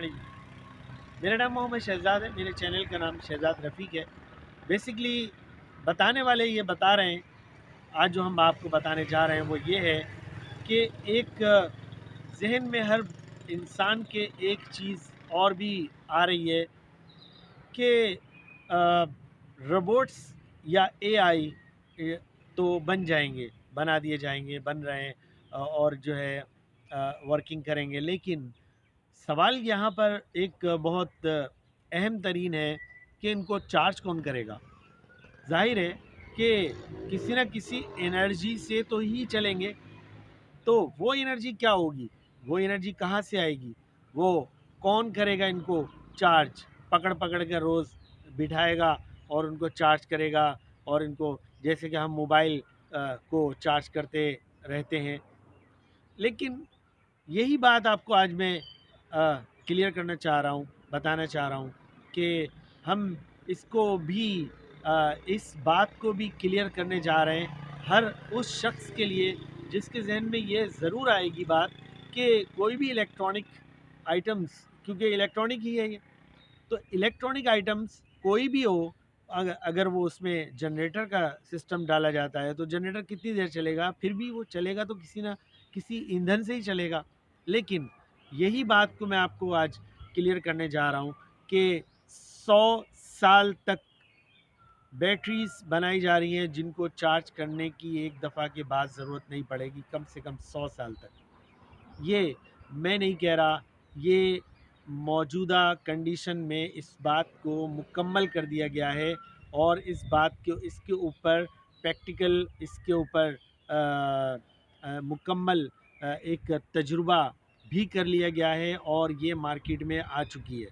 علیکم، میرا نام محمد شہزاد ہے، میرے چینل کا نام شہزاد رفیق ہے۔ بیسکلی بتانے والے یہ بتا رہے ہیں، آج جو ہم آپ کو بتانے جا رہے ہیں وہ یہ ہے کہ ایک ذہن میں ہر انسان کے ایک چیز اور بھی آ رہی ہے کہ روبوٹس یا اے آئی تو بن جائیں گے، بنا دیے جائیں گے، بن رہے ہیں اور جو ہے ورکنگ کریں گے، لیکن سوال یہاں پر ایک بہت اہم ترین ہے کہ ان کو چارج کون کرے گا۔ ظاہر ہے کہ کسی نہ کسی انرجی سے تو ہی چلیں گے، تو وہ انرجی کیا ہوگی، وہ انرجی کہاں سے آئے گی، وہ کون کرے گا ان کو چارج، پکڑ پکڑ کے روز بٹھائے گا اور ان کو چارج کرے گا، اور ان کو جیسے کہ ہم موبائل کو چارج کرتے رہتے ہیں۔ لیکن یہی بات آپ کو آج میں کلیئر کرنا چاہ رہا ہوں، بتانا چاہ رہا ہوں کہ ہم اس کو بھی اس بات کو بھی کلیئر کرنے جا رہے ہیں ہر اس شخص کے لیے جس کے ذہن میں یہ ضرور آئے گی بات کہ کوئی بھی الیکٹرانک آئٹمس، کیونکہ الیکٹرانک ہی ہے یہ، تو الیکٹرانک آئٹمس کوئی بھی ہو، اگر وہ اس میں جنریٹر کا سسٹم ڈالا جاتا ہے تو جنریٹر کتنی دیر چلے گا، پھر بھی وہ چلے گا تو کسی نہ کسی ایندھن سے ہی چلے گا۔ لیکن یہی بات کو میں آپ کو آج کلیئر کرنے جا رہا ہوں کہ 100 سال تک بیٹریز بنائی جا رہی ہیں جن کو چارج کرنے کی ایک دفعہ کے بعد ضرورت نہیں پڑے گی، کم سے کم 100 سال تک۔ یہ میں نہیں کہہ رہا، یہ موجودہ کنڈیشن میں اس بات کو مکمل کر دیا گیا ہے، اور اس بات کو، اس کے اوپر پریکٹیکل، اس کے اوپر مکمل ایک تجربہ بھی کر لیا گیا ہے، اور یہ مارکیٹ میں آ چکی ہے۔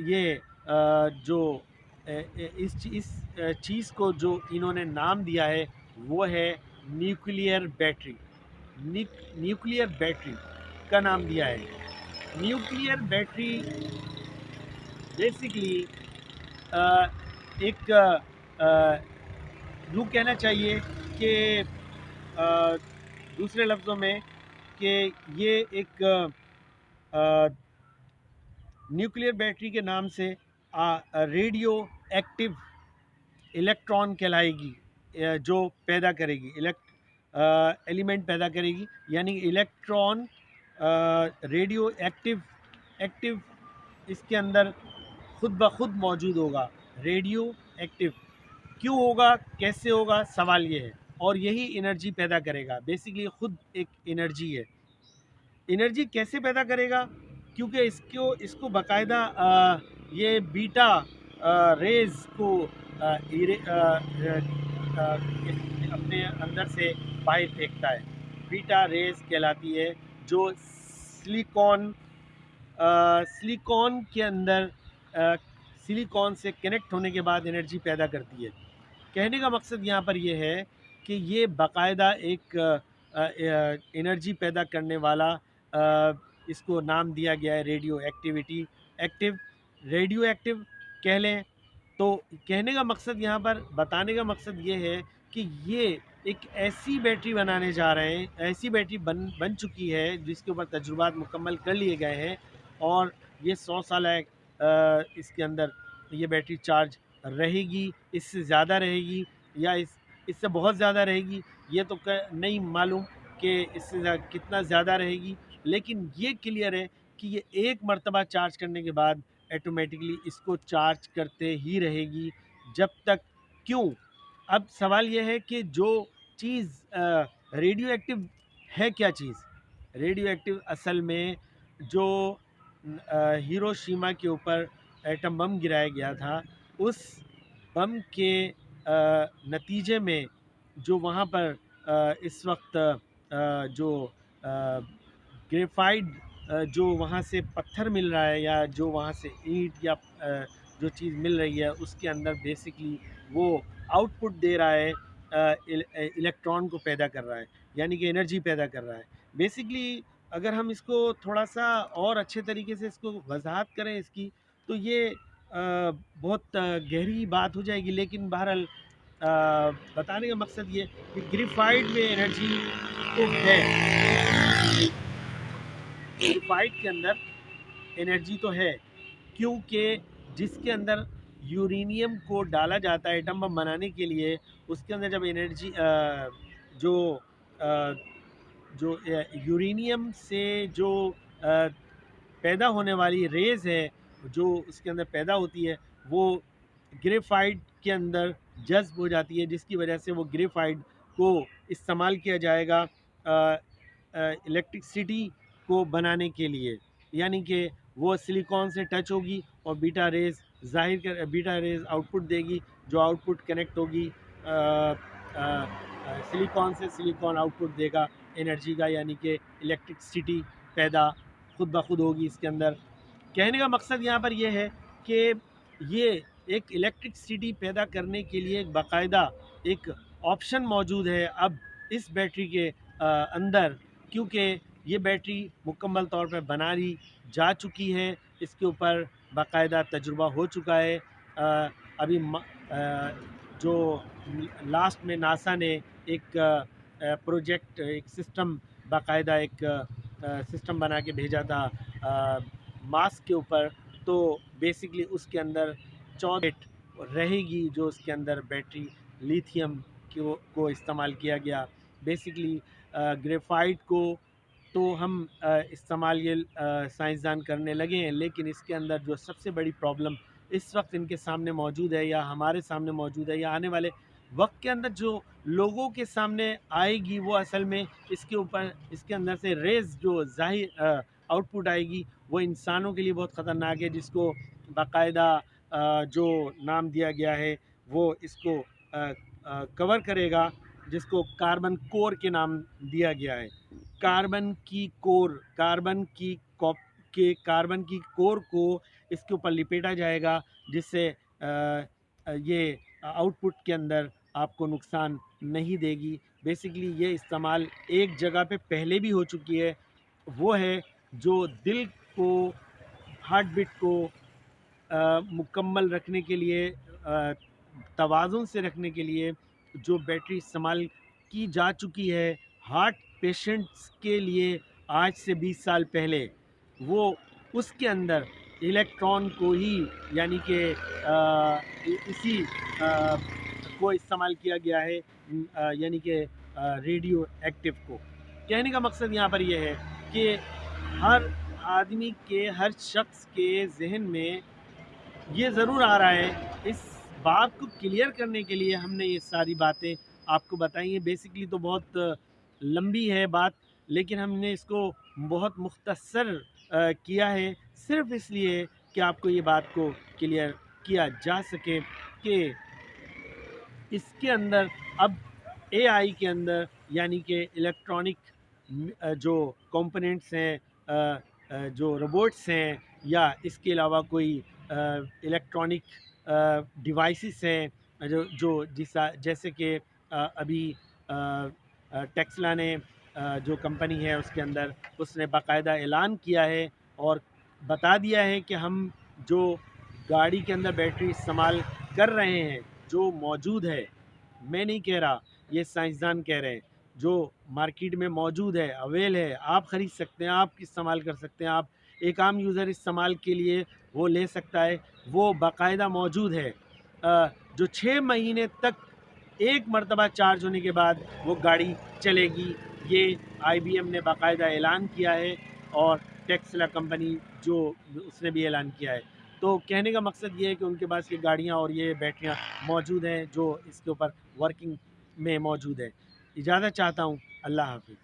یہ جو اس چیز کو جو انہوں نے نام دیا ہے وہ ہے نیوکلیئر بیٹری۔ نیوکلیئر بیٹری کا نام دیا ہے۔ نیوکلیئر بیٹری بیسکلی ایک یوں کہنا چاہیے کہ دوسرے لفظوں میں کہ یہ ایک نیوکلیئر بیٹری کے نام سے ریڈیو ایکٹیو الیکٹران کہلائے گی، جو پیدا کرے گی، ایلیمنٹ پیدا کرے گی، یعنی الیکٹران ریڈیو ایکٹیو اس کے اندر خود بخود موجود ہوگا۔ ریڈیو ایکٹیو کیوں ہوگا، کیسے ہوگا، سوال یہ ہے، اور یہی انرجی پیدا کرے گا۔ بیسکلی خود ایک انرجی ہے۔ انرجی کیسے پیدا کرے گا، کیونکہ اس کو باقاعدہ یہ بیٹا ریز کو اپنے اندر سے باہر پھینکتا ہے۔ بیٹا ریز کہلاتی ہے، جو سلیکون کے اندر سلیکون سے کنیکٹ ہونے کے بعد انرجی پیدا کرتی ہے۔ کہنے کا مقصد یہاں پر یہ ہے کہ یہ باقاعدہ ایک انرجی پیدا کرنے والا، اس کو نام دیا گیا ہے ریڈیو ایکٹیو کہہ لیں۔ تو کہنے کا مقصد یہاں پر، بتانے کا مقصد یہ ہے کہ یہ ایک ایسی بیٹری بنانے جا رہے ہیں، ایسی بیٹری بن چکی ہے جس کے اوپر تجربات مکمل کر لیے گئے ہیں، اور یہ 100 سال ہے اس کے اندر یہ بیٹری چارج رہے گی، اس سے زیادہ رہے گی یا اس سے بہت زیادہ رہے گی، یہ تو نہیں معلوم کہ اس سے کتنا زیادہ رہے گی، لیکن یہ کلیئر ہے کہ یہ ایک مرتبہ چارج کرنے کے بعد ایٹومیٹکلی اس کو چارج کرتے ہی رہے گی جب تک۔ کیوں؟ اب سوال یہ ہے کہ جو چیز ریڈیو ایکٹیو ہے، کیا چیز ریڈیو ایکٹیو؟ اصل میں جو ہیروشیما کے اوپر ایٹم بم گرایا گیا تھا، اس بم کے نتیجے میں جو وہاں پر اس وقت جو گریفائڈ جو وہاں سے پتھر مل رہا ہے، یا جو وہاں سے اینٹ یا جو چیز مل رہی ہے، اس کے اندر بیسکلی وہ آؤٹ پٹ دے رہا ہے، الیکٹران کو پیدا کر رہا ہے، یعنی کہ انرجی پیدا کر رہا ہے۔ بیسکلی اگر ہم اس کو تھوڑا سا اور اچھے طریقے سے اس کو وضاحت کریں اس کی، تو یہ بہت گہری بات ہو جائے گی، لیکن بہرحال بتانے کا مقصد یہ کہ گریفائڈ میں انرجی تو ہے، گریفائڈ کے اندر انرجی تو ہے، کیونکہ جس کے اندر یورینیم کو ڈالا جاتا ہے ایٹم بم بنانے کے لیے، اس کے اندر جب انرجی جو جو یورینیم سے جو پیدا ہونے والی ریز ہے جو اس کے اندر پیدا ہوتی ہے، وہ گریفائٹ کے اندر جذب ہو جاتی ہے، جس کی وجہ سے وہ گریفائٹ کو استعمال کیا جائے گا الیکٹرسٹی کو بنانے کے لیے، یعنی کہ وہ سلیکون سے ٹچ ہوگی اور بیٹا ریز بیٹا ریز آؤٹ پٹ دے گی، جو آؤٹ پٹ کنیکٹ ہوگی سلیکون سے، سلیکون آؤٹ پٹ دے گا انرجی کا، یعنی کہ الیکٹرسٹی پیدا خود بخود ہوگی اس کے اندر۔ کہنے کا مقصد یہاں پر یہ ہے کہ یہ ایک الیکٹرسٹی پیدا کرنے کے لیے ایک باقاعدہ ایک آپشن موجود ہے اب اس بیٹری کے اندر، کیونکہ یہ بیٹری مکمل طور پہ بنا لی جا چکی ہے، اس کے اوپر باقاعدہ تجربہ ہو چکا ہے۔ ابھی جو لاسٹ میں ناسا نے ایک پروجیکٹ، ایک سسٹم، باقاعدہ ایک سسٹم بنا کے بھیجا تھا مارس کے اوپر، تو بیسکلی اس کے اندر 14 رہے گی، جو اس کے اندر بیٹری لیتھیم کو استعمال کیا گیا۔ بیسکلی گریفائٹ کو تو ہم استعمال یہ سائنسدان کرنے لگے ہیں، لیکن اس کے اندر جو سب سے بڑی پرابلم اس وقت ان کے سامنے موجود ہے، یا ہمارے سامنے موجود ہے، یا آنے والے وقت کے اندر جو لوگوں کے سامنے آئے گی، وہ اصل میں اس کے اوپر، اس کے اندر سے ریز جو ظاہر آؤٹ پٹ آئے گی، وہ انسانوں کے لیے بہت خطرناک ہے، جس کو باقاعدہ جو نام دیا گیا ہے وہ اس کو کور کرے گا، جس کو کاربن کور کے نام دیا گیا ہے۔ کاربن کی کور، کاربن کی کور کو اس کے اوپر لپیٹا جائے گا، جس سے یہ آؤٹ پٹ کے اندر آپ کو نقصان نہیں دے گی۔ بیسکلی یہ استعمال ایک جگہ پہ پہلے بھی ہو چکی ہے، وہ ہے جو دل کو، ہارٹ بیٹ کو مکمل رکھنے کے لیے، توازن سے رکھنے کے لیے جو بیٹری استعمال کی جا چکی ہے ہارٹ پیشنٹس کے لیے آج سے 20 سال پہلے، وہ اس کے اندر الیکٹران کو ہی، یعنی کہ اسی کو استعمال کیا گیا ہے، یعنی کہ ریڈیو ایکٹیو کو۔ کہنے کا مقصد یہاں پر یہ ہے کہ ہر آدمی کے، ہر شخص کے ذہن میں یہ ضرور آ رہا ہے، اس بات کو کلیئر کرنے کے لیے ہم نے یہ ساری باتیں آپ کو بتائی ہیں۔ بیسکلی تو بہت لمبی ہے بات، لیکن ہم نے اس کو بہت مختصر کیا ہے، صرف اس لیے کہ آپ کو یہ بات کو کلیئر کیا جا سکے کہ اس کے اندر اب اے آئی کے اندر، یعنی کہ الیکٹرانک جو کمپوننٹس ہیں، جو روبوٹس ہیں، یا اس کے علاوہ کوئی الیکٹرانک ڈیوائسز ہیں، جو جیسے کہ ابھی ٹیسلا نے جو کمپنی ہے اس کے اندر، اس نے باقاعدہ اعلان کیا ہے اور بتا دیا ہے کہ ہم جو گاڑی کے اندر بیٹری استعمال کر رہے ہیں، جو موجود ہے، میں نہیں کہہ رہا، یہ سائنسدان کہہ رہے ہیں، جو مارکیٹ میں موجود ہے، اویل ہے، آپ خرید سکتے ہیں، آپ استعمال کر سکتے ہیں، آپ ایک عام یوزر استعمال کے لیے وہ لے سکتا ہے، وہ باقاعدہ موجود ہے، جو 6 مہینے تک ایک مرتبہ چارج ہونے کے بعد وہ گاڑی چلے گی، یہ آئی بی ایم نے باقاعدہ اعلان کیا ہے، اور ٹیسلا کمپنی جو اس نے بھی اعلان کیا ہے۔ تو کہنے کا مقصد یہ ہے کہ ان کے پاس یہ گاڑیاں اور یہ بیٹریاں موجود ہیں جو اس کے اوپر ورکنگ میں موجود ہے۔ اجازت چاہتا ہوں، اللہ حافظ۔